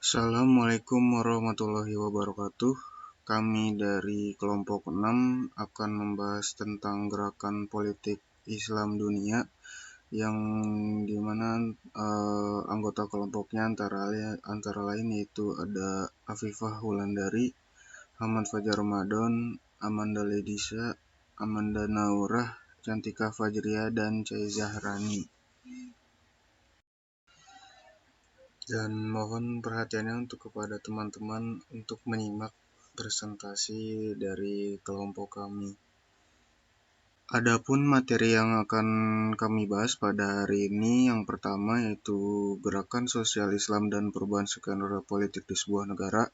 Assalamualaikum warahmatullahi wabarakatuh. Kami dari kelompok 6 akan membahas tentang gerakan politik Islam dunia yang dimana anggota kelompoknya antara lain yaitu ada Afifah Wulandari, Ahmad Fajar Ramadan, Amanda Ledisa, Amanda Naurah, Cantika Fajria, dan Cai Zahrani. Dan mohon perhatiannya untuk kepada teman-teman untuk menyimak presentasi dari kelompok kami. Adapun materi yang akan kami bahas pada hari ini yang pertama yaitu gerakan sosial Islam dan perubahan skenario politik di sebuah negara.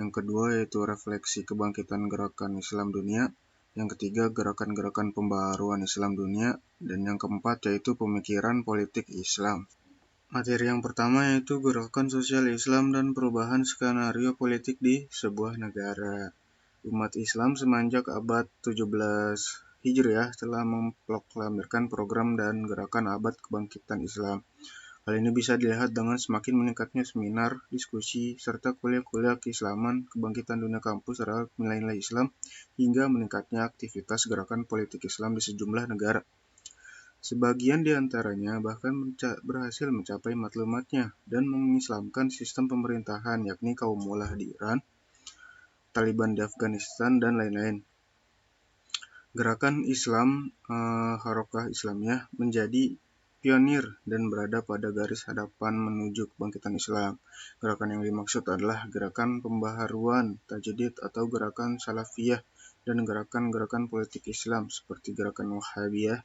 Yang kedua yaitu refleksi kebangkitan gerakan Islam dunia. Yang ketiga gerakan-gerakan pembaharuan Islam dunia. Dan yang keempat yaitu pemikiran politik Islam. Materi yang pertama yaitu gerakan sosial Islam dan perubahan skenario politik di sebuah negara. Umat Islam semenjak abad 17 Hijriah telah memproklamirkan program dan gerakan abad kebangkitan Islam. Hal ini bisa dilihat dengan semakin meningkatnya seminar, diskusi, serta kuliah-kuliah keislaman, kebangkitan dunia kampus terhadap nilai-nilai Islam, hingga meningkatnya aktivitas gerakan politik Islam di sejumlah negara. Sebagian di antaranya bahkan berhasil mencapai matlamatnya dan mengislamkan sistem pemerintahan, yakni kaum mullah di Iran, Taliban di Afghanistan, dan lain-lain. Gerakan Islam Harokah Islamiyah menjadi pionir dan berada pada garis hadapan menuju kebangkitan Islam. Gerakan yang dimaksud adalah gerakan pembaharuan, tajdid atau gerakan salafiyah, dan gerakan-gerakan politik Islam seperti gerakan Wahhabiyah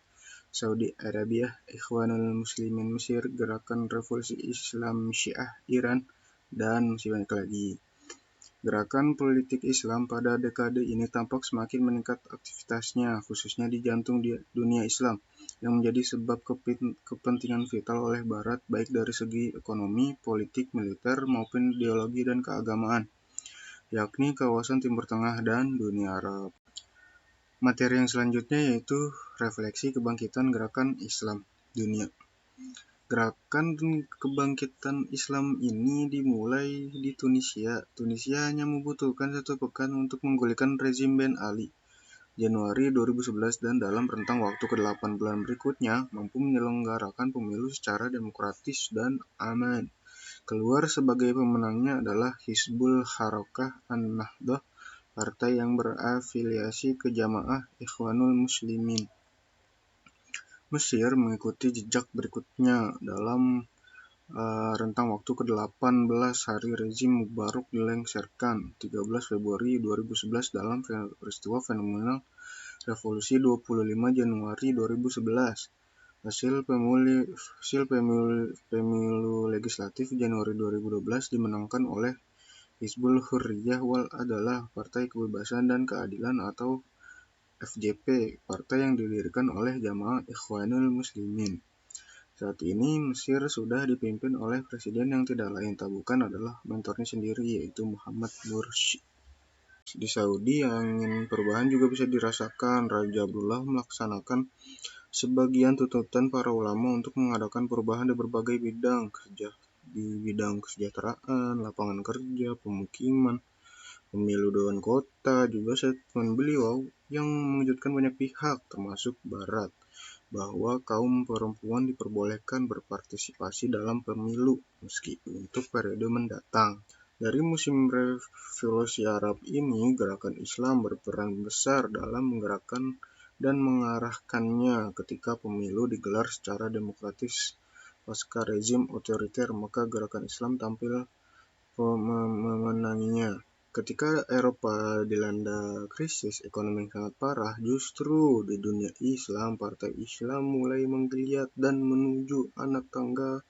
Saudi Arabia, Ikhwanul Muslimin Mesir, gerakan revolusi Islam Syiah Iran, dan masih banyak lagi. Gerakan politik Islam pada dekade ini tampak semakin meningkat aktivitasnya, khususnya di jantung dunia Islam, yang menjadi sebab kepentingan vital oleh Barat baik dari segi ekonomi, politik, militer, maupun ideologi dan keagamaan, yakni kawasan Timur Tengah dan dunia Arab. Materi yang selanjutnya yaitu refleksi kebangkitan gerakan Islam dunia. Gerakan kebangkitan Islam ini dimulai di Tunisia. Tunisia hanya membutuhkan 1 pekan untuk menggulingkan rezim Ben Ali, Januari 2011, dan dalam rentang waktu ke-8 bulan berikutnya mampu menyelenggarakan pemilu secara demokratis dan aman. Keluar sebagai pemenangnya adalah Hizbul Harokah An-Nahdhah, partai yang berafiliasi ke Jamaah Ikhwanul Muslimin. Mesir mengikuti jejak berikutnya dalam rentang waktu ke-18 hari rezim Mubarak dilengsarkan 13 Februari 2011 dalam peristiwa fenomenal Revolusi 25 Januari 2011. Hasil pemilu legislatif Januari 2012 dimenangkan oleh Hizbul Hurriyah wal Adalah, Partai Kebebasan dan Keadilan atau FJP, partai yang didirikan oleh Jamaah Ikhwanul Muslimin. Saat ini Mesir sudah dipimpin oleh presiden yang tidak lain tak bukan adalah mentornya sendiri, yaitu Muhammad Mursi. Di Saudi, angin perubahan juga bisa dirasakan. Raja Abdullah melaksanakan sebagian tuntutan para ulama untuk mengadakan perubahan di berbagai bidang, di bidang kesejahteraan, lapangan kerja, pemukiman, pemilu dewan kota. Juga statement beliau yang mengejutkan banyak pihak, termasuk Barat, bahwa kaum perempuan diperbolehkan berpartisipasi dalam pemilu meski untuk periode mendatang. Dari musim revolusi Arab ini, gerakan Islam berperan besar dalam menggerakkan dan mengarahkannya. Ketika pemilu digelar secara demokratis pasca rezim otoriter, maka gerakan Islam tampil memenanginya. Ketika Eropa dilanda krisis ekonomi yang sangat parah, justru di dunia Islam, partai Islam mulai menggeliat dan menuju anak tangga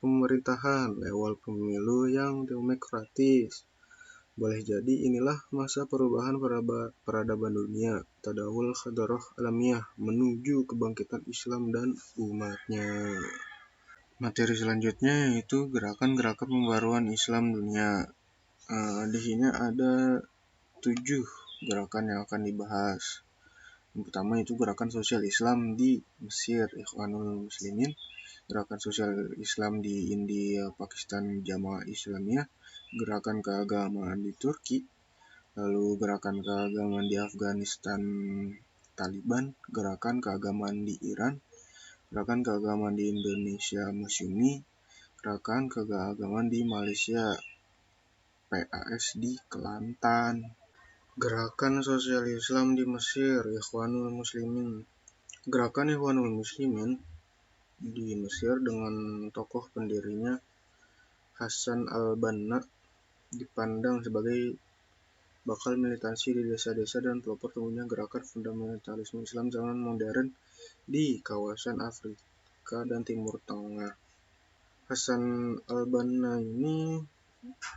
pemerintahan lewat pemilu yang demokratis. Boleh jadi inilah masa perubahan peradaban dunia, tadawul hadarah alamiyah, menuju kebangkitan Islam dan umatnya. Materi selanjutnya yaitu gerakan-gerakan pembaruan Islam dunia. Di sini ada 7 gerakan yang akan dibahas. Yang pertama itu gerakan sosial Islam di Mesir, Ikhwanul Muslimin. Gerakan Sosial Islam di India, Pakistan, Jamaah Islamiyah, gerakan keagamaan di Turki, lalu gerakan keagamaan di Afghanistan, Taliban, gerakan keagamaan di Iran, gerakan keagamaan di Indonesia, Masyumi, gerakan keagamaan di Malaysia, PAS di Kelantan, gerakan sosial Islam di Mesir, Ikhwanul Muslimin. Gerakan Ikhwanul Muslimin di Mesir dengan tokoh pendirinya Hasan al-Banna dipandang sebagai bakal militansi di desa-desa dan pelopor tumbuhnya gerakan fundamentalisme Islam zaman modern di kawasan Afrika dan Timur Tengah. Hasan al-Banna ini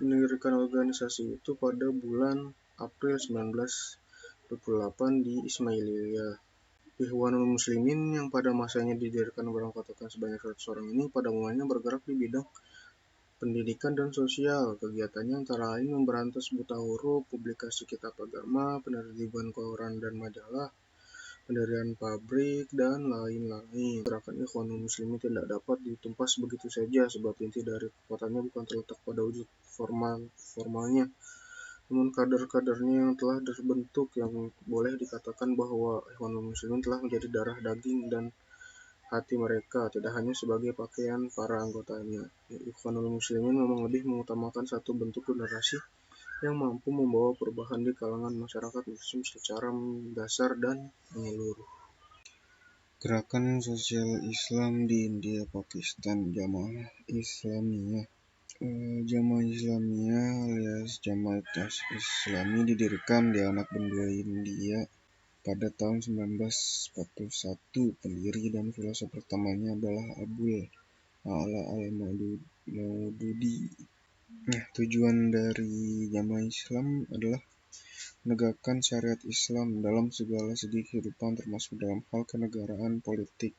mendirikan organisasi itu pada bulan April 1928 di Ismailia. Ikhwanul Muslimin yang pada masanya didirikan beranggotakan sebanyak 100 orang ini pada mulanya bergerak di bidang pendidikan dan sosial. Kegiatannya antara lain memberantas buta huruf, publikasi kitab agama, penertiban koran dan majalah, pendirian pabrik, dan lain-lain. Gerakan Ikhwanul Muslimin tidak dapat ditumpas begitu saja sebab inti dari kekuatannya bukan terletak pada wujud formalnya, namun kader-kadernya yang telah terbentuk, yang boleh dikatakan bahwa Ikhwanul Muslimin telah menjadi darah daging dan hati mereka, tidak hanya sebagai pakaian para anggotanya. Ikhwanul Muslimin memang lebih mengutamakan satu bentuk generasi yang mampu membawa perubahan di kalangan masyarakat Muslim secara dasar dan menyeluruh. Gerakan Sosial Islam di India, Pakistan, Jamaah Islamiyah. Jamaah Islamiyah alias Jamaat Islami didirikan di Anak Benua India pada tahun 1941. Pendiri dan filosof pertamanya adalah Abul A'la al-Maududi. Tujuan dari Jamaah Islam adalah menegakkan syariat Islam dalam segala segi kehidupan termasuk dalam hal kenegaraan politik.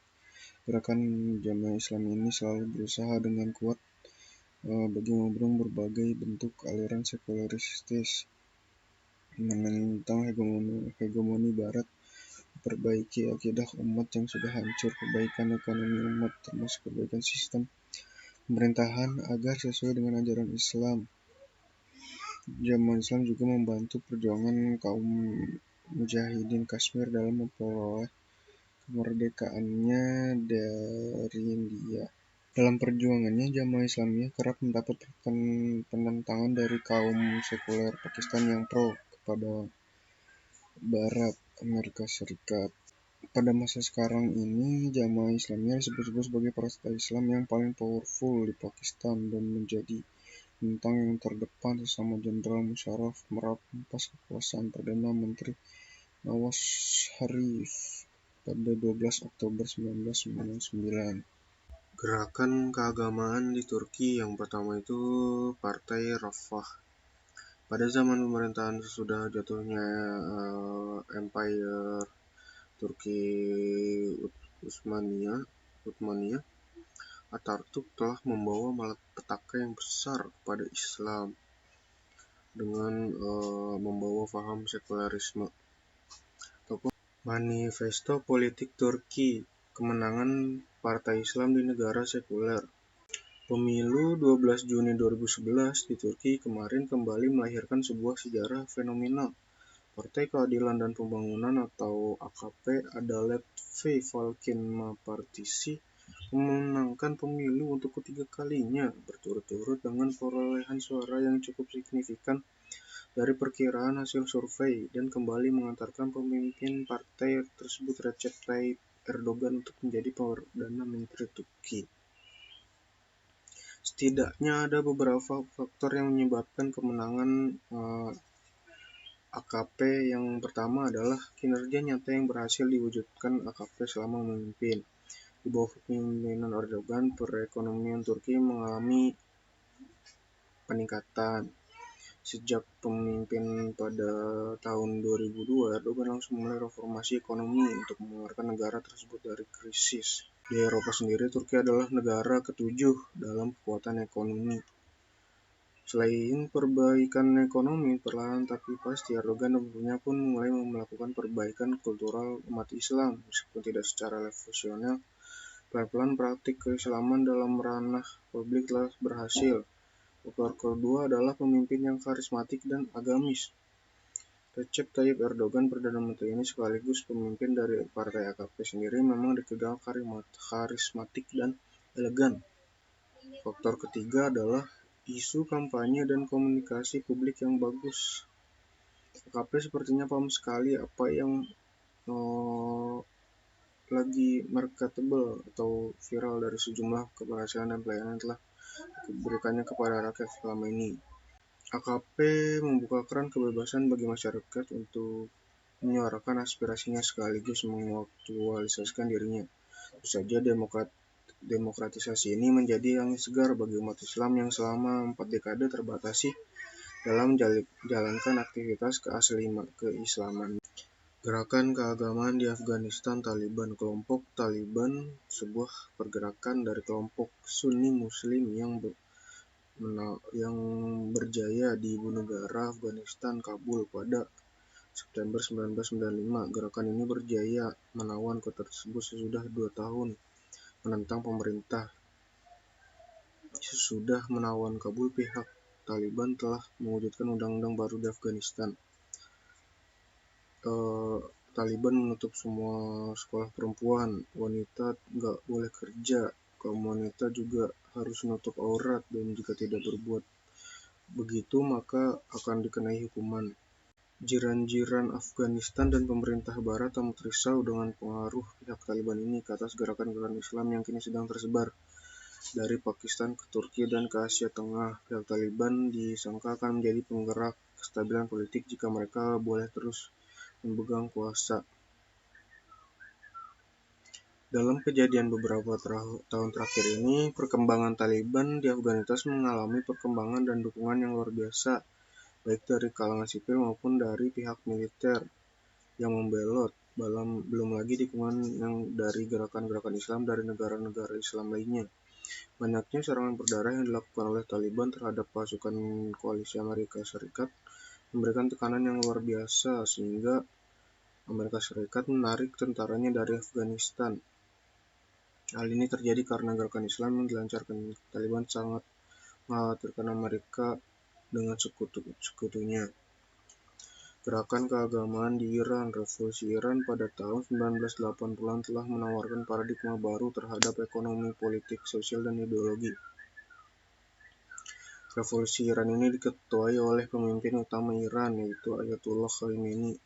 Gerakan Jamaah Islam ini selalu berusaha dengan kuat bagi memberung berbagai bentuk aliran sekuleristis, menentang hegemoni Barat, perbaiki akidah umat yang sudah hancur, perbaikan ekonomi umat termasuk perbaikan sistem pemerintahan agar sesuai dengan ajaran Islam. Jamaah Islam juga membantu perjuangan kaum mujahidin Kashmir dalam memperoleh kemerdekaannya dari India. Dalam perjuangannya, Jamaah Islamiyah kerap mendapat penentangan dari kaum sekuler Pakistan yang pro kepada Barat, Amerika Serikat. Pada masa sekarang ini, Jamaah Islamiyah disebut-sebut sebagai partai Islam yang paling powerful di Pakistan dan menjadi bintang yang terdepan sesama Jenderal Musharraf merampas kekuasaan Perdana Menteri Nawaz Sharif pada 12 Oktober 1999. Gerakan keagamaan di Turki yang pertama itu Partai Rafah. Pada zaman pemerintahan sesudah jatuhnya Empire Turki Utsmaniyah, Atatürk telah membawa malapetaka yang besar kepada Islam dengan membawa paham sekularisme. Manifesto Politik Turki, kemenangan Partai Islam di negara sekuler. Pemilu 12 Juni 2011 di Turki kemarin kembali melahirkan sebuah sejarah fenomenal. Partai Keadilan dan Pembangunan atau AKP Adalet ve Kalkınma Partisi memenangkan pemilu untuk ketiga kalinya berturut-turut dengan perolehan suara yang cukup signifikan dari perkiraan hasil survei dan kembali mengantarkan pemimpin partai tersebut Recep Tayyip Erdogan untuk menjadi Perdana Menteri Turki. Setidaknya ada beberapa faktor yang menyebabkan kemenangan AKP. Yang pertama adalah kinerja nyata yang berhasil diwujudkan AKP selama memimpin. Di bawah kepemimpinan Erdogan, perekonomian Turki mengalami peningkatan. Sejak pemimpin pada tahun 2002, Erdogan langsung memulai reformasi ekonomi untuk mengeluarkan negara tersebut dari krisis. Di Eropa sendiri, Turki adalah negara ketujuh dalam kekuatan ekonomi. Selain perbaikan ekonomi, perlahan tapi pasti Erdogan dan pembantunya pun mulai melakukan perbaikan kultural umat Islam, meskipun tidak secara revolusioner, Pelan-pelan praktik keislaman dalam ranah publik telah berhasil. Faktor kedua adalah pemimpin yang karismatik dan agamis. Recep Tayyip Erdogan, Perdana Menteri ini sekaligus pemimpin dari partai AKP sendiri, memang dikenal karismatik dan elegan. Faktor ketiga adalah isu kampanye dan komunikasi publik yang bagus. AKP sepertinya paham sekali apa yang lagi marketable atau viral dari sejumlah keberhasilan dan pelayanan yang telah diberikannya kepada rakyat selama ini. AKP membuka keran kebebasan bagi masyarakat untuk menyuarakan aspirasinya sekaligus mengaktualisasikan dirinya. Tentu saja demokratisasi ini menjadi angin segar bagi umat Islam yang selama 4 dekade terbatasi dalam menjalankan aktivitas keislaman. Gerakan keagamaan di Afghanistan Taliban. Kelompok Taliban, sebuah pergerakan dari kelompok Sunni Muslim yang berjaya di ibu negara Afghanistan, Kabul, pada September 1995. Gerakan ini berjaya menawan kota tersebut sesudah 2 tahun menentang pemerintah. Sesudah menawan Kabul, pihak Taliban telah mewujudkan undang-undang baru di Afghanistan. Taliban menutup semua sekolah perempuan, wanita nggak boleh kerja, kaum wanita juga harus menutup aurat, dan jika tidak berbuat begitu maka akan dikenai hukuman. Jiran-jiran Afghanistan dan pemerintah barat amat risau dengan pengaruh pihak Taliban ini ke atas gerakan-gerakan Islam yang kini sedang tersebar dari Pakistan ke Turki dan ke Asia Tengah. Pihak Taliban disangka akan menjadi penggerak kestabilan politik jika mereka boleh terus memegang kuasa. Dalam kejadian beberapa tahun terakhir ini, perkembangan Taliban di Afghanistan mengalami perkembangan dan dukungan yang luar biasa, baik dari kalangan sipil maupun dari pihak militer yang membelot. Belum lagi dukungan yang dari gerakan-gerakan Islam dari negara-negara Islam lainnya. Banyaknya serangan berdarah yang dilakukan oleh Taliban terhadap pasukan koalisi Amerika Serikat memberikan tekanan yang luar biasa sehingga Amerika Serikat menarik tentaranya dari Afghanistan. Hal ini terjadi karena gerakan Islam yang dilancarkan Taliban sangat mengkhawatirkan Amerika dengan sekutunya. Gerakan keagamaan di Iran. Revolusi Iran pada tahun 1980-an telah menawarkan paradigma baru terhadap ekonomi, politik, sosial, dan ideologi. Revolusi Iran ini diketuai oleh pemimpin utama Iran, yaitu Ayatollah Khamenei.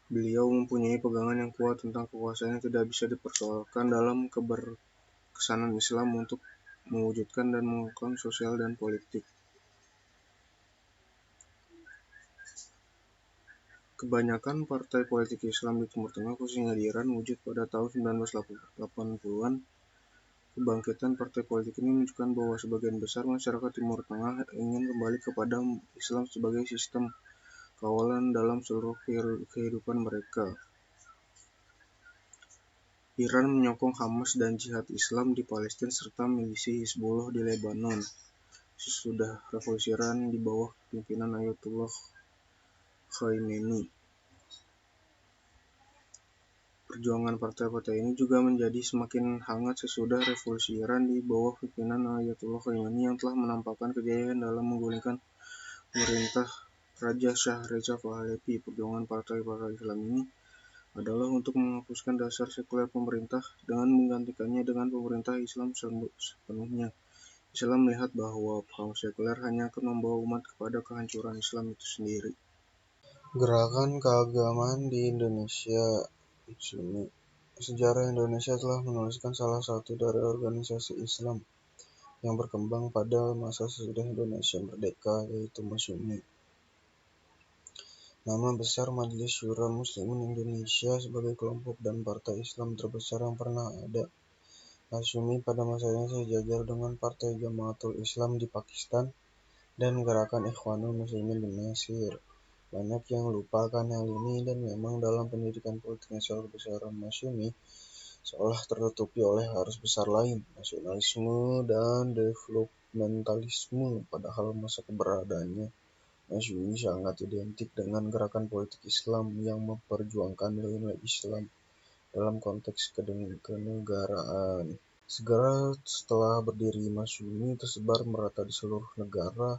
Beliau mempunyai pegangan yang kuat tentang kekuasaan yang tidak bisa dipersoalkan dalam keberkesanan Islam untuk mewujudkan dan mengembangkan sosial dan politik. Kebanyakan partai politik Islam di Timur Tengah, khususnya di Iran, wujud pada tahun 1980-an. Kebangkitan partai politik ini menunjukkan bahwa sebagian besar masyarakat Timur Tengah ingin kembali kepada Islam sebagai sistem kawalan dalam seluruh kehidupan mereka. Iran menyokong Hamas dan Jihad Islam di Palestina serta milisi Hizbullah di Lebanon. Sesudah revolusi Iran di bawah pimpinan Ayatollah Khamenei. Perjuangan partai-partai ini juga menjadi semakin hangat sesudah revolusi Iran di bawah pimpinan Ayatollah Khamenei yang telah menampakkan kejayaan dalam menggulingkan pemerintah Raja Shah Reza Pahlavi. Perjuangan partai-partai Islam ini adalah untuk menghapuskan dasar sekuler pemerintah dengan menggantikannya dengan pemerintah Islam sepenuhnya. Islam melihat bahwa paham sekuler hanya akan membawa umat kepada kehancuran Islam itu sendiri. Gerakan keagamaan di Indonesia. Sejarah Indonesia telah menuliskan salah satu dari organisasi Islam yang berkembang pada masa sesudah Indonesia merdeka, yaitu Masyumi. Nama besar Majelis Syura Muslimin Indonesia sebagai kelompok dan partai Islam terbesar yang pernah ada. Masyumi pada masanya sejajar dengan Partai Jamaatul Islam di Pakistan dan Gerakan Ikhwanul Muslimin di Mesir. Banyak yang lupakan hal ini dan memang dalam pendidikan politik nasional kebesaran Masyumi seolah tertutupi oleh arus besar lain, nasionalisme dan developmentalisme, padahal masa keberadaannya Masyumi sangat identik dengan gerakan politik Islam yang memperjuangkan nilai-nilai Islam dalam konteks kenegaraan. Segera setelah berdiri Masyumi tersebar merata di seluruh negara.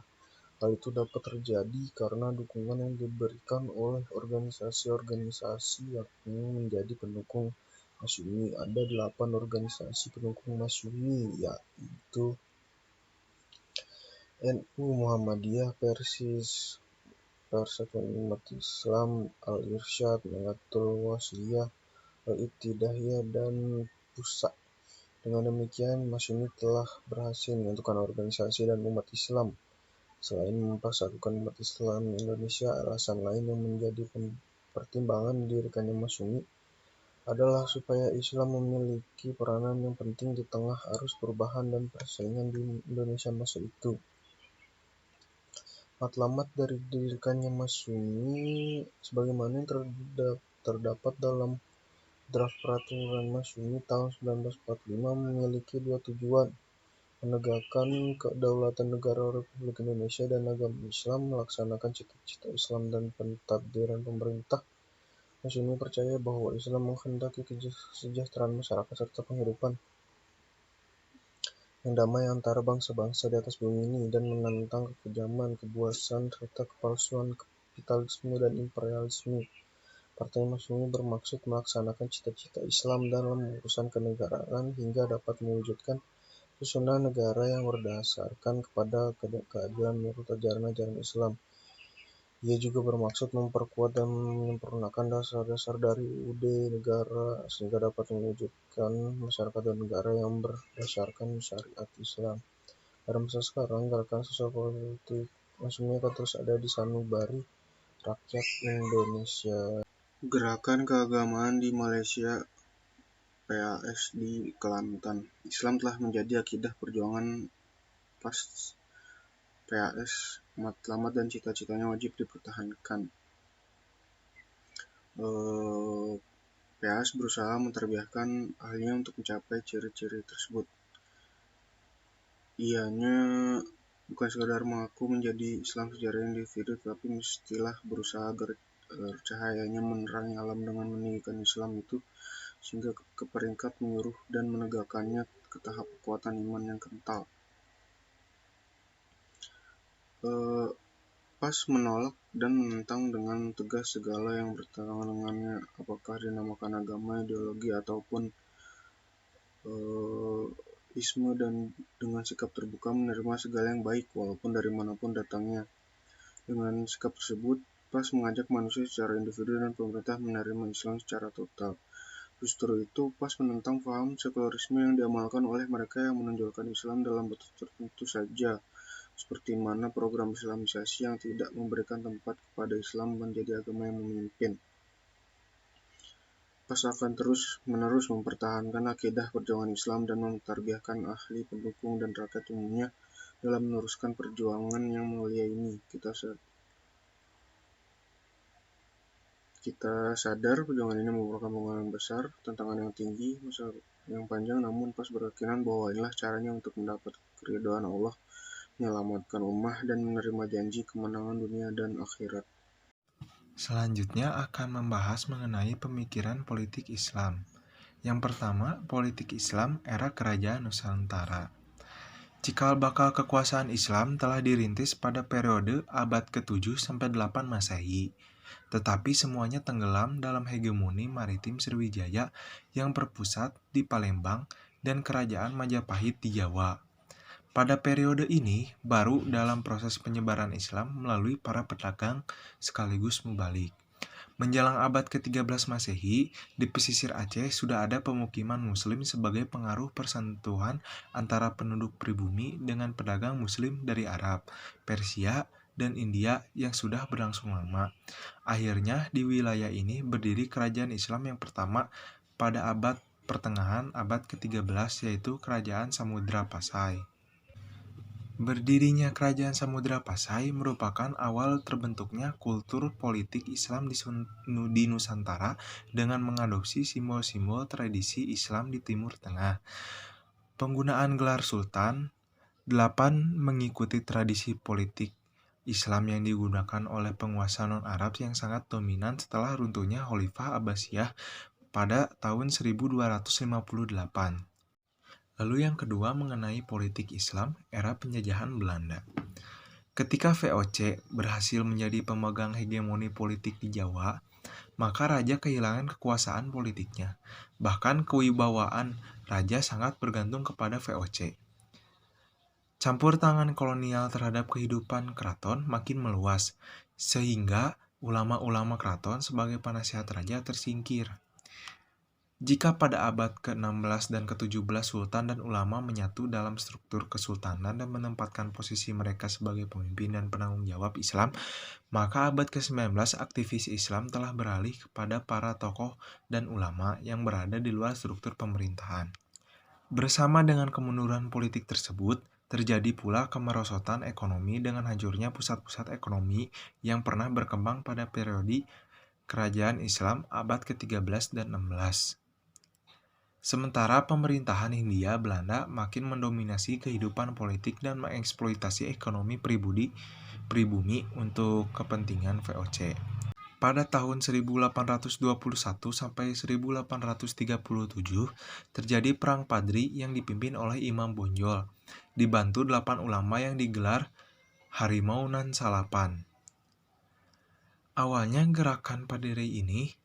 Hal itu dapat terjadi karena dukungan yang diberikan oleh organisasi-organisasi yakni menjadi pendukung Masyumi. Ada 8 organisasi pendukung Masyumi, yaitu NU, Muhammadiyah, Persis, Persatuan Umat Islam, Al-Irsyad, Nahdlatul Wasliyah, Al-Ittihadiyah, dan Pusat. Dengan demikian, Masyumi telah berhasil menyatukan organisasi dan umat Islam. Selain mempersatukan umat Islam Indonesia, alasan lain yang menjadi pertimbangan didirikannya Masyumi adalah supaya Islam memiliki peranan yang penting di tengah arus perubahan dan persaingan di Indonesia masa itu. Matlamat dari didirikannya Masyumi sebagaimana yang terdapat dalam Draft Peraturan Masyumi tahun 1945 memiliki dua tujuan: menegakkan kedaulatan negara Republik Indonesia dan agama Islam, melaksanakan cita-cita Islam dan pentadbiran pemerintah. Masyumi percaya bahwa Islam menghendaki kesejahteraan masyarakat serta penghidupan yang damai antara bangsa-bangsa di atas bumi ini, dan menentang kekejaman, kebuasan, serta kepalsuan kapitalisme dan imperialisme. Partai Masyumi bermaksud melaksanakan cita-cita Islam dalam urusan kenegaraan hingga dapat mewujudkan susunan negara yang berdasarkan kepada keadilan menurut ajaran-ajaran Islam. Ia juga bermaksud memperkuat dan menyempurnakan dasar-dasar dari UUD negara sehingga dapat mewujudkan masyarakat dan negara yang berdasarkan syariat Islam. Pada masa sekarang, gerakan sosial politik Masyumi akan terus ada di sanubari rakyat Indonesia. Gerakan keagamaan di Malaysia, PAS di Kelantan. Islam telah menjadi akidah perjuangan PAS. Matlamat dan cita-citanya wajib dipertahankan. PAS berusaha menterbiahkan ahlinya untuk mencapai ciri-ciri tersebut. Ianya bukan sekadar mengaku menjadi Islam secara individu, tetapi mestilah berusaha agar cahayanya menerangi alam dengan meninggikan Islam itu sehingga ke peringkat menyuruh dan menegakkannya ke tahap kekuatan iman yang kental. PAS menolak dan menentang dengan tegas segala yang bertentangan dengannya, apakah dinamakan agama, ideologi, ataupun isme, dan dengan sikap terbuka menerima segala yang baik walaupun dari manapun datangnya. Dengan sikap tersebut, PAS mengajak manusia secara individu dan pemerintah menerima Islam secara total. Justru itu, PAS menentang paham sekularisme yang diamalkan oleh mereka yang menonjolkan Islam dalam batas tertentu saja, seperti mana program Islamisasi yang tidak memberikan tempat kepada Islam menjadi agama yang memimpin. PAS akan terus-menerus mempertahankan akidah perjuangan Islam dan mentarbiahkan ahli, pendukung, dan rakyat umumnya dalam meneruskan perjuangan yang mulia ini. Kita sadar perjuangan ini merupakan perjuangan besar, tantangan yang tinggi, masa yang panjang, namun PAS berkeyakinan bahwa inilah caranya untuk mendapat keridhaan Allah, menyelamatkan ummah, dan menerima janji kemenangan dunia dan akhirat. Selanjutnya akan membahas mengenai pemikiran politik Islam. Yang pertama, politik Islam era Kerajaan Nusantara. Cikal bakal kekuasaan Islam telah dirintis pada periode abad ke-7 sampai 8 Masehi, tetapi semuanya tenggelam dalam hegemoni maritim Sriwijaya yang berpusat di Palembang dan Kerajaan Majapahit di Jawa. Pada periode ini, baru dalam proses penyebaran Islam melalui para pedagang sekaligus mubalik. Menjelang abad ke-13 Masehi, di pesisir Aceh sudah ada pemukiman Muslim sebagai pengaruh persentuhan antara penduduk pribumi dengan pedagang Muslim dari Arab, Persia, dan India yang sudah berlangsung lama. Akhirnya di wilayah ini berdiri kerajaan Islam yang pertama pada abad pertengahan abad ke-13, yaitu Kerajaan Samudra Pasai. Berdirinya Kerajaan Samudra Pasai merupakan awal terbentuknya kultur politik Islam di Nusantara dengan mengadopsi simbol-simbol tradisi Islam di Timur Tengah. Penggunaan gelar Sultan 8 mengikuti tradisi politik Islam yang digunakan oleh penguasa non-Arab yang sangat dominan setelah runtuhnya Khalifah Abbasiyah pada tahun 1258. Lalu yang kedua mengenai politik Islam era penjajahan Belanda. Ketika VOC berhasil menjadi pemegang hegemoni politik di Jawa, maka raja kehilangan kekuasaan politiknya. Bahkan kewibawaan raja sangat bergantung kepada VOC. Campur tangan kolonial terhadap kehidupan keraton makin meluas, sehingga ulama-ulama keraton sebagai penasihat raja tersingkir. Jika pada abad ke-16 dan ke-17 sultan dan ulama menyatu dalam struktur kesultanan dan menempatkan posisi mereka sebagai pemimpin dan penanggung jawab Islam, maka abad ke-19 aktivis Islam telah beralih kepada para tokoh dan ulama yang berada di luar struktur pemerintahan. Bersama dengan kemunduran politik tersebut, terjadi pula kemerosotan ekonomi dengan hancurnya pusat-pusat ekonomi yang pernah berkembang pada periode kerajaan Islam abad ke-13 dan 16. Sementara pemerintahan Hindia Belanda makin mendominasi kehidupan politik dan mengeksploitasi ekonomi pribumi untuk kepentingan VOC. Pada tahun 1821 sampai 1837 terjadi Perang Padri yang dipimpin oleh Imam Bonjol, dibantu 8 ulama yang digelar Harimau Nan Salapan. Awalnya gerakan Padri ini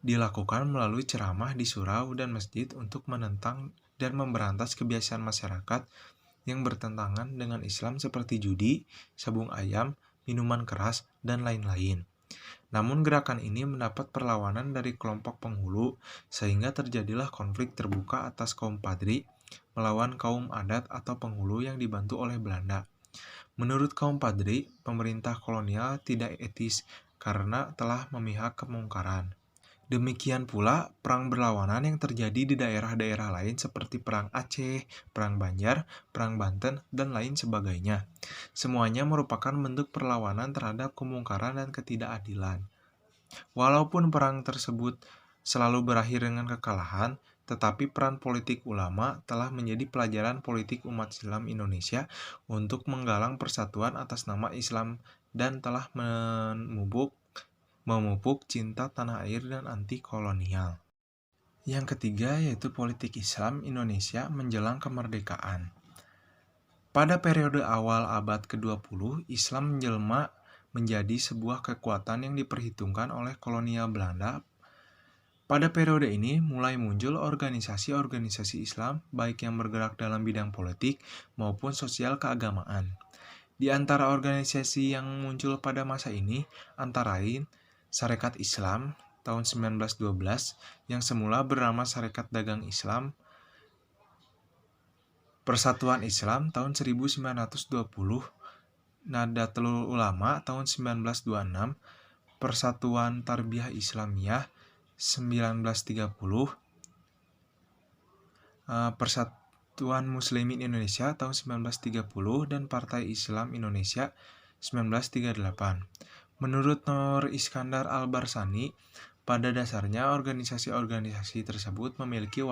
dilakukan melalui ceramah di surau dan masjid untuk menentang dan memberantas kebiasaan masyarakat yang bertentangan dengan Islam seperti judi, sabung ayam, minuman keras, dan lain-lain. Namun gerakan ini mendapat perlawanan dari kelompok penghulu sehingga terjadilah konflik terbuka atas kaum Padri melawan kaum adat atau penghulu yang dibantu oleh Belanda. Menurut kaum Padri, pemerintah kolonial tidak etis karena telah memihak kemungkaran. Demikian pula perang berlawanan yang terjadi di daerah-daerah lain seperti Perang Aceh, Perang Banjar, Perang Banten, dan lain sebagainya. Semuanya merupakan bentuk perlawanan terhadap kemungkaran dan ketidakadilan. Walaupun perang tersebut selalu berakhir dengan kekalahan, tetapi peran politik ulama telah menjadi pelajaran politik umat Islam Indonesia untuk menggalang persatuan atas nama Islam dan telah memupuk cinta tanah air dan anti kolonial. Yang ketiga yaitu politik Islam Indonesia menjelang kemerdekaan. Pada periode awal abad ke-20, Islam menjelma menjadi sebuah kekuatan yang diperhitungkan oleh kolonial Belanda. Pada periode ini mulai muncul organisasi-organisasi Islam baik yang bergerak dalam bidang politik maupun sosial keagamaan. Di antara organisasi yang muncul pada masa ini antara lain Sarekat Islam tahun 1912 yang semula bernama Sarekat Dagang Islam, Persatuan Islam tahun 1920, Nahdlatul Ulama tahun 1926, Persatuan Tarbiyah Islamiyah 1930, Persatuan Muslimin Indonesia tahun 1930, dan Partai Islam Indonesia 1938. Menurut Nur Iskandar Al-Barsani, pada dasarnya organisasi-organisasi tersebut memiliki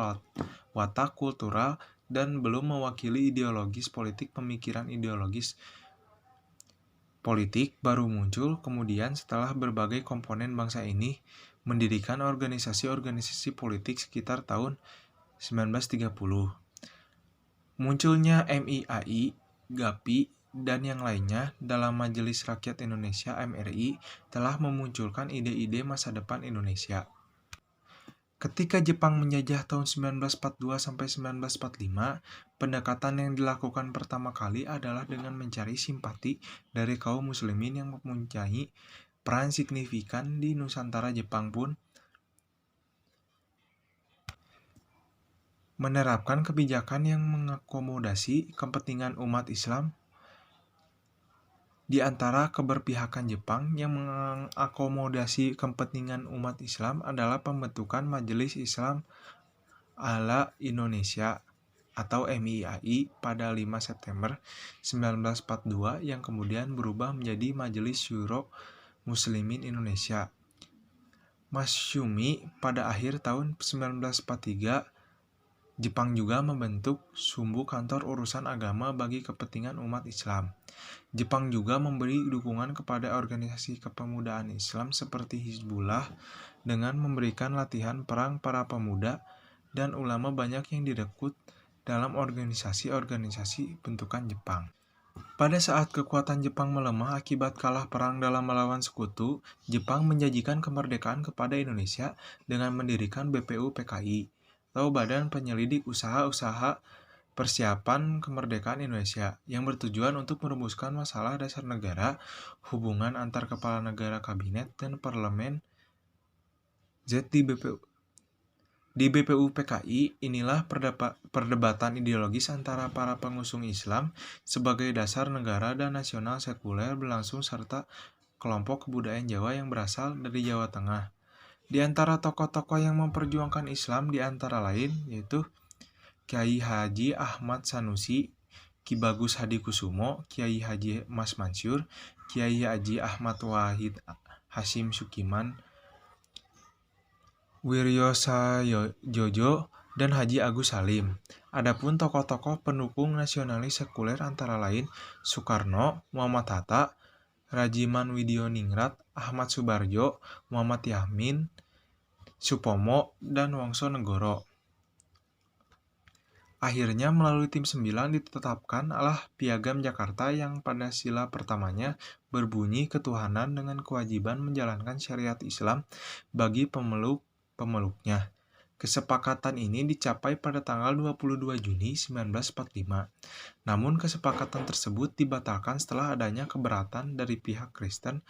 watak kultural dan belum mewakili ideologis politik. Pemikiran ideologis politik baru muncul kemudian setelah berbagai komponen bangsa ini mendirikan organisasi-organisasi politik sekitar tahun 1930. Munculnya MIAI, GAPI, dan yang lainnya dalam Majelis Rakyat Indonesia (MRI) telah memunculkan ide-ide masa depan Indonesia. Ketika Jepang menjajah tahun 1942 sampai 1945, pendekatan yang dilakukan pertama kali adalah dengan mencari simpati dari kaum muslimin yang mempunyai peran signifikan di Nusantara. Jepang pun menerapkan kebijakan yang mengakomodasi kepentingan umat Islam. Di antara keberpihakan Jepang yang mengakomodasi kepentingan umat Islam adalah pembentukan Majelis Islam ala Indonesia atau MIAI pada 5 September 1942 yang kemudian berubah menjadi Majelis Syuro Muslimin Indonesia (MASYUMI). Pada akhir tahun 1943, Jepang juga membentuk Sumbu Kantor Urusan Agama bagi kepentingan umat Islam. Jepang juga memberi dukungan kepada organisasi kepemudaan Islam seperti Hizbullah dengan memberikan latihan perang para pemuda dan ulama banyak yang direkrut dalam organisasi-organisasi bentukan Jepang. Pada saat kekuatan Jepang melemah akibat kalah perang dalam melawan sekutu, Jepang menjanjikan kemerdekaan kepada Indonesia dengan mendirikan BPUPKI atau Badan Penyelidik Usaha-Usaha Persiapan Kemerdekaan Indonesia yang bertujuan untuk merumuskan masalah dasar negara, hubungan antar kepala negara, kabinet, dan parlemen Z di BPU. Di BPUPKI, inilah perdebatan ideologis antara para pengusung Islam sebagai dasar negara dan nasional sekuler berlangsung serta kelompok kebudayaan Jawa yang berasal dari Jawa Tengah. Di antara tokoh-tokoh yang memperjuangkan Islam di antara lain yaitu Kiai Haji Ahmad Sanusi, Ki Bagus Hadikusumo, Kiai Haji Mas Mansur, Kiai Haji Ahmad Wahid Hasyim Sukiman, Wiryo Sajojo, dan Haji Agus Salim. Adapun tokoh-tokoh pendukung nasionalis sekuler antara lain Soekarno, Muhammad Hatta, Rajiman Widioningrat, Ahmad Subarjo, Muhammad Yamin, Supomo, dan Wongso Negoro. Akhirnya melalui tim 9 ditetapkan Allah Piagam Jakarta yang pada sila pertamanya berbunyi ketuhanan dengan kewajiban menjalankan syariat Islam bagi pemeluknya. Kesepakatan ini dicapai pada tanggal 22 Juni 1945. Namun kesepakatan tersebut dibatalkan setelah adanya keberatan dari pihak Kristen.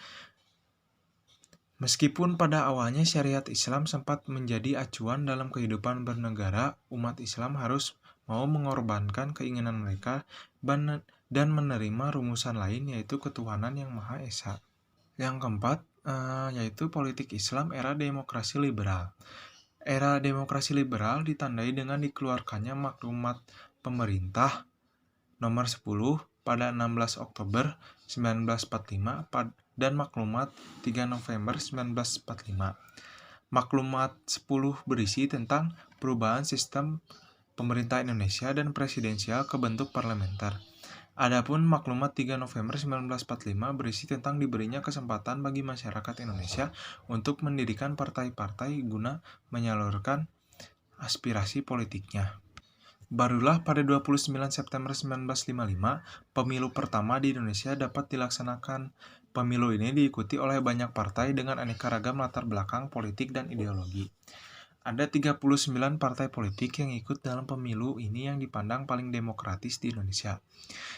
Meskipun pada awalnya syariat Islam sempat menjadi acuan dalam kehidupan bernegara, umat Islam harus mau mengorbankan keinginan mereka dan menerima rumusan lain yaitu ketuhanan yang Maha Esa. Yang keempat yaitu politik Islam era demokrasi liberal. Era demokrasi liberal ditandai dengan dikeluarkannya maklumat pemerintah nomor 10 pada 16 Oktober 1945 dan maklumat 3 November 1945. Maklumat 10 berisi tentang perubahan sistem pemerintah Indonesia dan presidensial ke bentuk parlementer. Adapun maklumat 3 November 1945 berisi tentang diberinya kesempatan bagi masyarakat Indonesia untuk mendirikan partai-partai guna menyalurkan aspirasi politiknya. Barulah pada 29 September 1955, pemilu pertama di Indonesia dapat dilaksanakan. Pemilu ini diikuti oleh banyak partai dengan aneka ragam latar belakang politik dan ideologi. Ada 39 partai politik yang ikut dalam pemilu ini yang dipandang paling demokratis di Indonesia.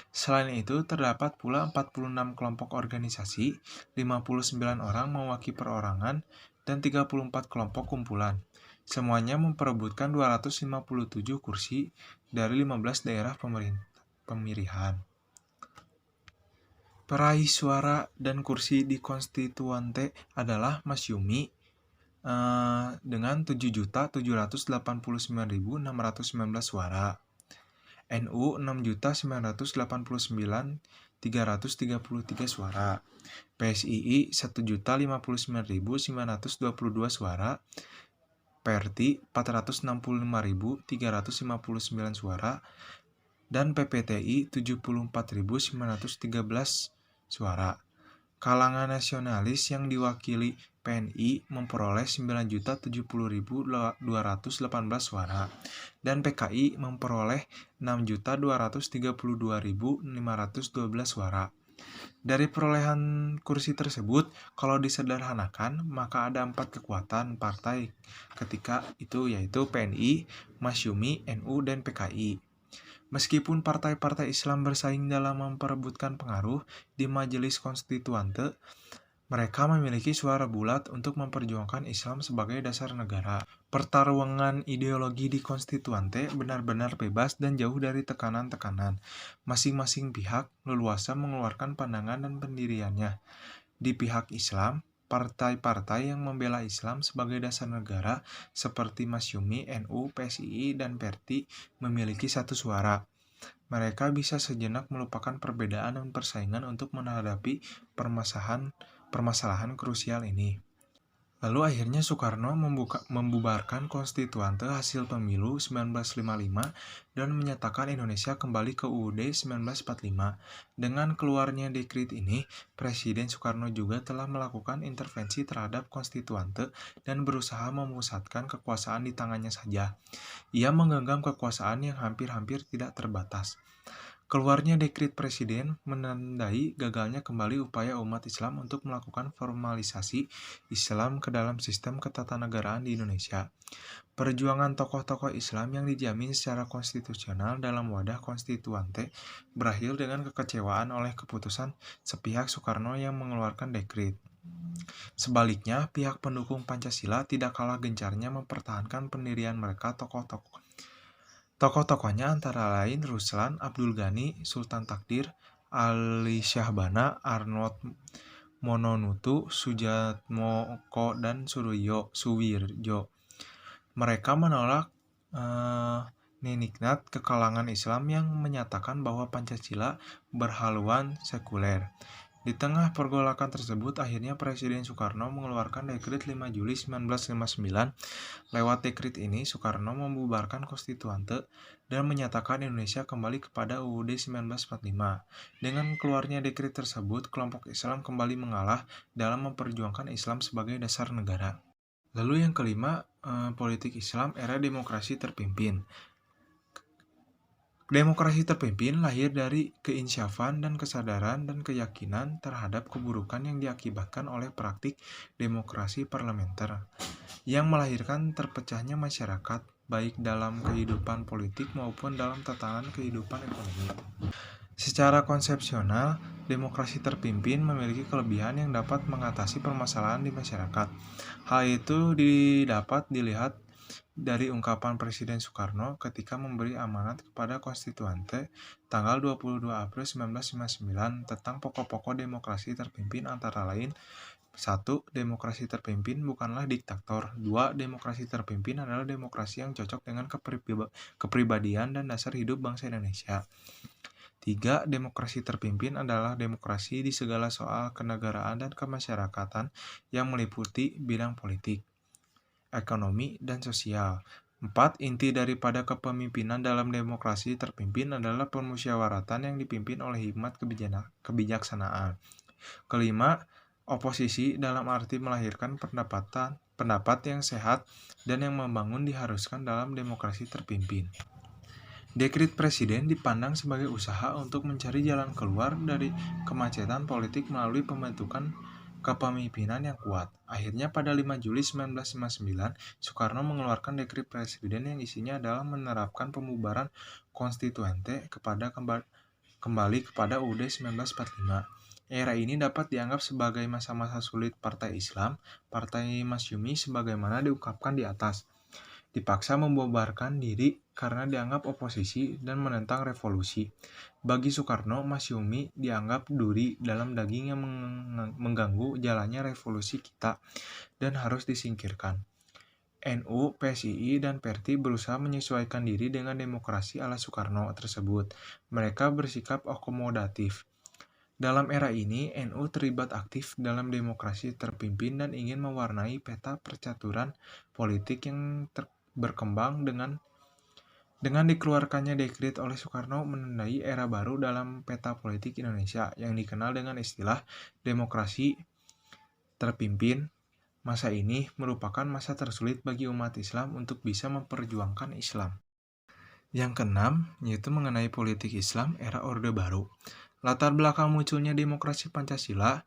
Selain itu, terdapat pula 46 kelompok organisasi, 59 orang mewakili perorangan, dan 34 kelompok kumpulan. Semuanya memperebutkan 257 kursi dari 15 daerah pemilihan. Peraih suara dan kursi di konstituante adalah Mas Yumi dengan 7.789.619 suara. NU 6.989.333 suara. PSII 1.059.922 suara. PRT 465.359 suara. Dan PPTI 74.913 suara. Kalangan nasionalis yang diwakili PNI memperoleh 9.070.218 suara dan PKI memperoleh 6.232.512 suara. Dari perolehan kursi tersebut, kalau disederhanakan, maka ada 4 kekuatan partai ketika itu yaitu PNI, Masyumi, NU, dan PKI. Meskipun partai-partai Islam bersaing dalam memperebutkan pengaruh di Majelis Konstituante, mereka memiliki suara bulat untuk memperjuangkan Islam sebagai dasar negara. Pertarungan ideologi di Konstituante benar-benar bebas dan jauh dari tekanan-tekanan. Masing-masing pihak leluasa mengeluarkan pandangan dan pendiriannya. Di pihak Islam, partai-partai yang membela Islam sebagai dasar negara seperti Masyumi, NU, PSII, dan PERTI memiliki 1 suara. Mereka bisa sejenak melupakan perbedaan dan persaingan untuk menghadapi permasalahan krusial ini. Lalu akhirnya Soekarno membubarkan konstituante hasil pemilu 1955 dan menyatakan Indonesia kembali ke UUD 1945. Dengan keluarnya dekrit ini, Presiden Soekarno juga telah melakukan intervensi terhadap konstituante dan berusaha memusatkan kekuasaan di tangannya saja. Ia menggenggam kekuasaan yang hampir-hampir tidak terbatas. Keluarnya dekrit presiden menandai gagalnya kembali upaya umat Islam untuk melakukan formalisasi Islam ke dalam sistem ketatanegaraan di Indonesia. Perjuangan tokoh-tokoh Islam yang dijamin secara konstitusional dalam wadah konstituante berakhir dengan kekecewaan oleh keputusan sepihak Soekarno yang mengeluarkan dekrit. Sebaliknya, pihak pendukung Pancasila tidak kalah gencarnya mempertahankan pendirian mereka Tokoh-tokohnya antara lain Ruslan, Abdul Ghani, Sultan Takdir, Ali Syahbana, Arnold Mononutu, Sujatmoko, dan Suwirjo. Mereka menolak niniknat ke kalangan Islam yang menyatakan bahwa Pancasila berhaluan sekuler. Di tengah pergolakan tersebut, akhirnya Presiden Soekarno mengeluarkan dekrit 5 Juli 1959. Lewat dekrit ini, Soekarno membubarkan konstituante dan menyatakan Indonesia kembali kepada UUD 1945. Dengan keluarnya dekrit tersebut, kelompok Islam kembali mengalah dalam memperjuangkan Islam sebagai dasar negara. Lalu yang kelima, politik Islam era demokrasi terpimpin. Demokrasi terpimpin lahir dari keinsyafan dan kesadaran dan keyakinan terhadap keburukan yang diakibatkan oleh praktik demokrasi parlementer, yang melahirkan terpecahnya masyarakat, baik dalam kehidupan politik maupun dalam tatanan kehidupan ekonomi. Secara konsepsional, demokrasi terpimpin memiliki kelebihan yang dapat mengatasi permasalahan di masyarakat. Hal itu dapat dilihat dari ungkapan Presiden Soekarno ketika memberi amanat kepada konstituante tanggal 22 April 1959 tentang pokok-pokok demokrasi terpimpin antara lain: 1. Demokrasi terpimpin bukanlah diktator. 2. Demokrasi terpimpin adalah demokrasi yang cocok dengan kepribadian dan dasar hidup bangsa Indonesia. 3. Demokrasi terpimpin adalah demokrasi di segala soal kenegaraan dan kemasyarakatan yang meliputi bidang politik, ekonomi, dan sosial. 4. Inti daripada kepemimpinan dalam demokrasi terpimpin adalah permusyawaratan yang dipimpin oleh hikmat kebijaksanaan. Kelima, oposisi dalam arti melahirkan pendapat yang sehat dan yang membangun diharuskan dalam demokrasi terpimpin. Dekrit Presiden dipandang sebagai usaha untuk mencari jalan keluar dari kemacetan politik melalui pembentukan kepemimpinan yang kuat. Akhirnya pada 5 Juli 1959, Soekarno mengeluarkan dekrit presiden yang isinya adalah menerapkan pembubaran konstituante kembali kepada UUD 1945. Era ini dapat dianggap sebagai masa-masa sulit Partai Islam. Partai Masyumi sebagaimana diungkapkan di atas dipaksa membubarkan diri karena dianggap oposisi dan menentang revolusi. Bagi Soekarno, Masyumi dianggap duri dalam daging yang mengganggu jalannya revolusi kita dan harus disingkirkan. NU, PSII, dan PERTI berusaha menyesuaikan diri dengan demokrasi ala Soekarno tersebut. Mereka bersikap akomodatif. Dalam era ini, NU terlibat aktif dalam demokrasi terpimpin dan ingin mewarnai peta percaturan politik yang berkembang dengan dikeluarkannya dekrit oleh Soekarno menandai era baru dalam peta politik Indonesia yang dikenal dengan istilah demokrasi terpimpin. Masa ini merupakan masa tersulit bagi umat Islam untuk bisa memperjuangkan Islam. Yang keenam, yaitu mengenai politik Islam era Orde Baru. Latar belakang munculnya demokrasi Pancasila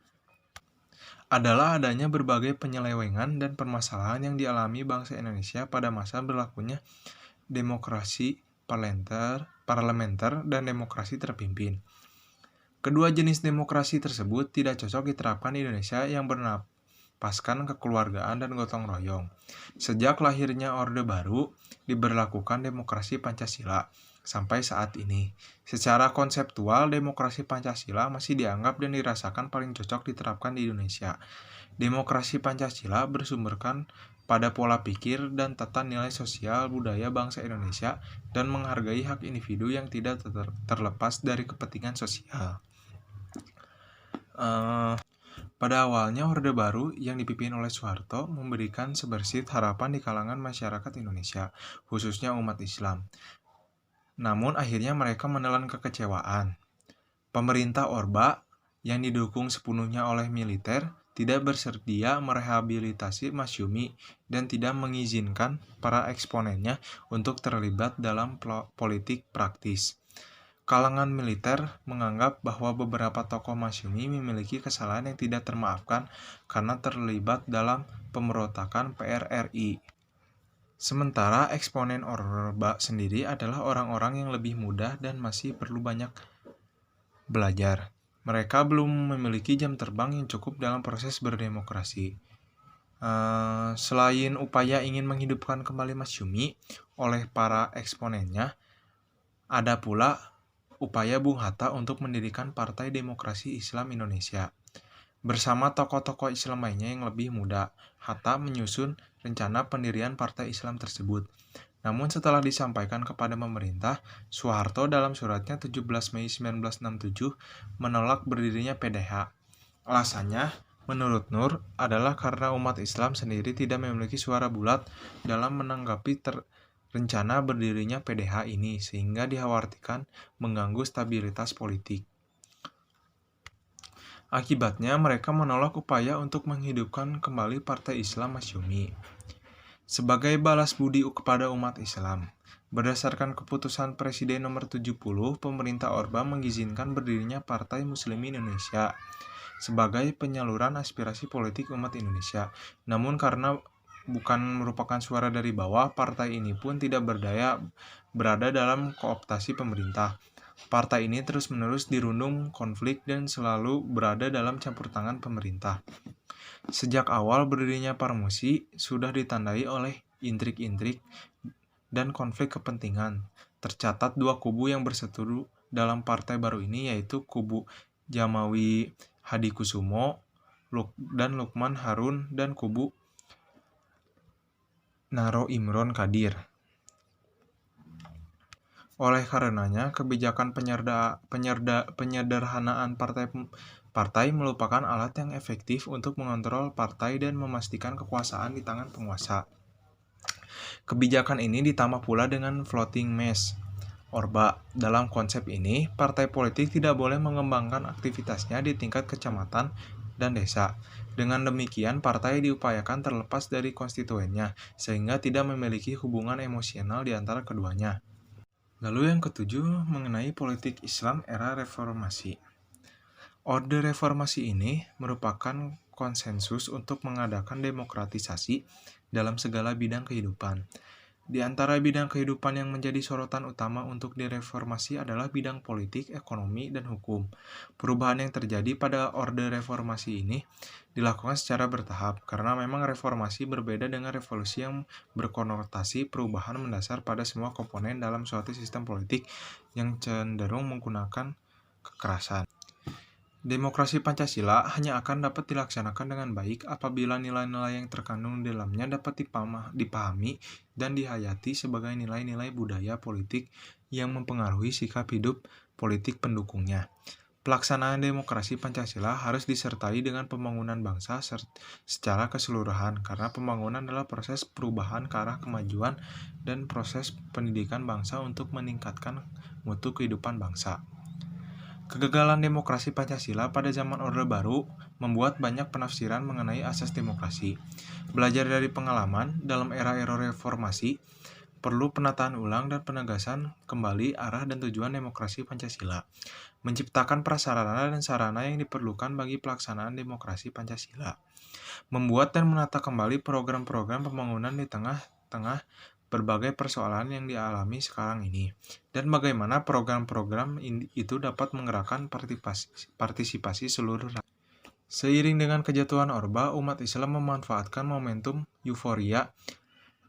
adalah adanya berbagai penyelewengan dan permasalahan yang dialami bangsa Indonesia pada masa berlakunya demokrasi parlementer dan demokrasi terpimpin. Kedua jenis demokrasi tersebut tidak cocok diterapkan di Indonesia yang bernapaskan kekeluargaan dan gotong royong. Sejak lahirnya Orde Baru, diberlakukan demokrasi Pancasila sampai saat ini. Secara konseptual, demokrasi Pancasila masih dianggap dan dirasakan paling cocok diterapkan di Indonesia. Demokrasi Pancasila bersumberkan pada pola pikir dan tata nilai sosial budaya bangsa Indonesia dan menghargai hak individu yang tidak terlepas dari kepentingan sosial. Pada awalnya Orde Baru yang dipimpin oleh Soeharto memberikan sebersit harapan di kalangan masyarakat Indonesia, khususnya umat Islam. Namun akhirnya mereka menelan kekecewaan. Pemerintah Orba yang didukung sepenuhnya oleh militer tidak bersedia merehabilitasi Masyumi dan tidak mengizinkan para eksponennya untuk terlibat dalam politik praktis. Kalangan militer menganggap bahwa beberapa tokoh Masyumi memiliki kesalahan yang tidak termaafkan karena terlibat dalam pemberontakan PRRI. Sementara eksponen Orba sendiri adalah orang-orang yang lebih muda dan masih perlu banyak belajar. Mereka belum memiliki jam terbang yang cukup dalam proses berdemokrasi. Selain upaya ingin menghidupkan kembali Masyumi oleh para eksponennya, ada pula upaya Bung Hatta untuk mendirikan Partai Demokrasi Islam Indonesia. Bersama tokoh-tokoh Islam lainnya yang lebih muda, Hatta menyusun rencana pendirian partai Islam tersebut. Namun setelah disampaikan kepada pemerintah, Soeharto dalam suratnya 17 Mei 1967 menolak berdirinya PDH. Alasannya, menurut Nur, adalah karena umat Islam sendiri tidak memiliki suara bulat dalam menanggapi rencana berdirinya PDH ini, sehingga dikhawatirkan mengganggu stabilitas politik. Akibatnya, mereka menolak upaya untuk menghidupkan kembali Partai Islam Masyumi. Sebagai balas budi kepada umat Islam, berdasarkan keputusan Presiden nomor 70, pemerintah Orba mengizinkan berdirinya Partai Muslimin Indonesia sebagai penyaluran aspirasi politik umat Indonesia. Namun karena bukan merupakan suara dari bawah, partai ini pun tidak berada dalam kooptasi pemerintah. Partai ini terus-menerus dirundung konflik dan selalu berada dalam campur tangan pemerintah. Sejak awal berdirinya Parmusi sudah ditandai oleh intrik-intrik dan konflik kepentingan. Tercatat dua kubu yang berseteru dalam partai baru ini, yaitu kubu Jamawi Hadikusumo dan Lukman Harun dan kubu Naro Imron Kadir. Oleh karenanya, kebijakan penyederhanaan partai merupakan alat yang efektif untuk mengontrol partai dan memastikan kekuasaan di tangan penguasa. Kebijakan ini ditambah pula dengan floating mass Orba. Dalam konsep ini, partai politik tidak boleh mengembangkan aktivitasnya di tingkat kecamatan dan desa. Dengan demikian, partai diupayakan terlepas dari konstituennya, sehingga tidak memiliki hubungan emosional di antara keduanya. Lalu yang ketujuh, mengenai politik Islam era reformasi. Orde reformasi ini merupakan konsensus untuk mengadakan demokratisasi dalam segala bidang kehidupan. Di antara bidang kehidupan yang menjadi sorotan utama untuk direformasi adalah bidang politik, ekonomi, dan hukum. Perubahan yang terjadi pada orde reformasi ini dilakukan secara bertahap, karena memang reformasi berbeda dengan revolusi yang berkonotasi perubahan mendasar pada semua komponen dalam suatu sistem politik yang cenderung menggunakan kekerasan. Demokrasi Pancasila hanya akan dapat dilaksanakan dengan baik apabila nilai-nilai yang terkandung di dalamnya dapat dipahami dan dihayati sebagai nilai-nilai budaya politik yang mempengaruhi sikap hidup politik pendukungnya. Pelaksanaan demokrasi Pancasila harus disertai dengan pembangunan bangsa secara keseluruhan, karena pembangunan adalah proses perubahan ke arah kemajuan dan proses pendidikan bangsa untuk meningkatkan mutu kehidupan bangsa. Kegagalan demokrasi Pancasila pada zaman Orde Baru membuat banyak penafsiran mengenai asas demokrasi. Belajar dari pengalaman dalam era-era reformasi, perlu penataan ulang dan penegasan kembali arah dan tujuan demokrasi Pancasila. Menciptakan prasarana dan sarana yang diperlukan bagi pelaksanaan demokrasi Pancasila. Membuat dan menata kembali program-program pembangunan di tengah-tengah berbagai persoalan yang dialami sekarang ini, dan bagaimana program-program itu dapat menggerakkan partisipasi seluruh rakyat. Seiring dengan kejatuhan Orba, umat Islam memanfaatkan momentum euforia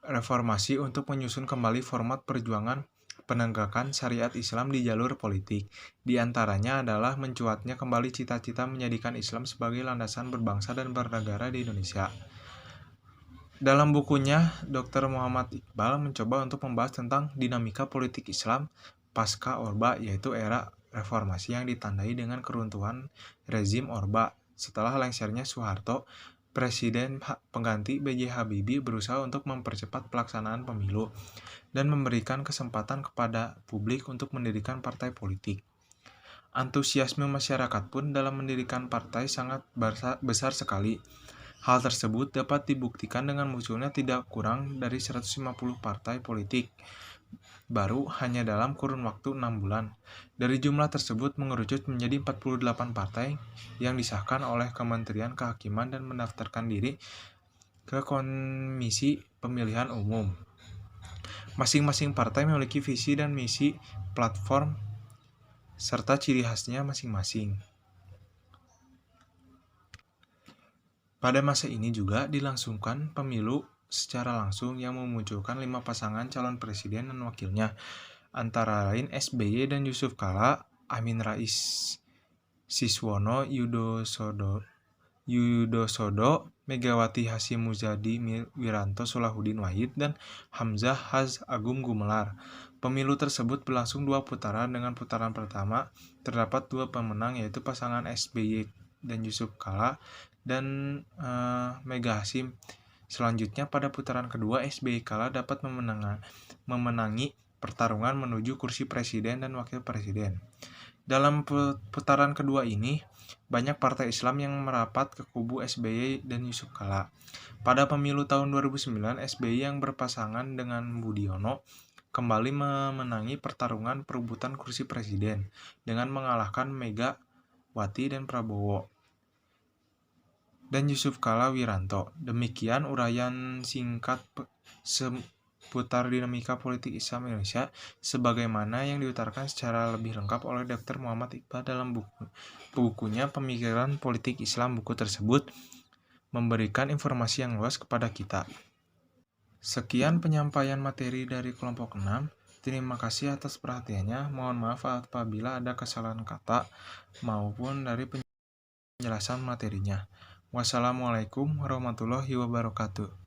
reformasi untuk menyusun kembali format perjuangan penegakan syariat Islam di jalur politik. Di antaranya adalah mencuatnya kembali cita-cita menjadikan Islam sebagai landasan berbangsa dan bernegara di Indonesia. Dalam bukunya, Dr. Muhammad Iqbal mencoba untuk membahas tentang dinamika politik Islam pasca Orba, yaitu era reformasi yang ditandai dengan keruntuhan rezim Orba Setelah lengsernya Soeharto, Presiden pengganti B.J. Habibie berusaha untuk mempercepat pelaksanaan pemilu dan memberikan kesempatan kepada publik untuk mendirikan partai politik. Antusiasme masyarakat pun dalam mendirikan partai sangat besar sekali. Hal tersebut dapat dibuktikan dengan munculnya tidak kurang dari 150 partai politik baru hanya dalam kurun waktu 6 bulan. Dari jumlah tersebut mengerucut menjadi 48 partai yang disahkan oleh Kementerian Kehakiman dan mendaftarkan diri ke Komisi Pemilihan Umum. Masing-masing partai memiliki visi dan misi, platform, serta ciri khasnya masing-masing. Pada masa ini juga dilangsungkan pemilu secara langsung yang memunculkan 5 pasangan calon presiden dan wakilnya, antara lain SBY dan Yusuf Kala, Amin Rais Siswono Yudosodo, Megawati Hasyim Muzadi Wiranto Solahuddin Wahid, dan Hamzah Haz Agung Gumelar. Pemilu tersebut berlangsung 2 putaran. Dengan putaran pertama terdapat 2 pemenang, yaitu pasangan SBY dan Yusuf Kala dan Mega Hasyim. Selanjutnya pada putaran kedua SBY Kala dapat memenangi pertarungan menuju kursi presiden dan wakil presiden. Dalam putaran kedua ini, banyak partai Islam yang merapat ke kubu SBY dan Yusuf Kala. Pada pemilu tahun 2009, SBY yang berpasangan dengan Budiono kembali memenangi pertarungan perebutan kursi presiden dengan mengalahkan Megawati dan Prabowo dan Yusuf Kala Wiranto. Demikian uraian singkat seputar dinamika politik Islam Indonesia sebagaimana yang diutarakan secara lebih lengkap oleh Dr. Muhammad Iqbal dalam bukunya Pemikiran Politik Islam. Buku tersebut memberikan informasi yang luas kepada kita. Sekian penyampaian materi dari kelompok 6. Terima kasih atas perhatiannya. Mohon maaf apabila ada kesalahan kata maupun dari penjelasan materinya. Wassalamualaikum warahmatullahi wabarakatuh.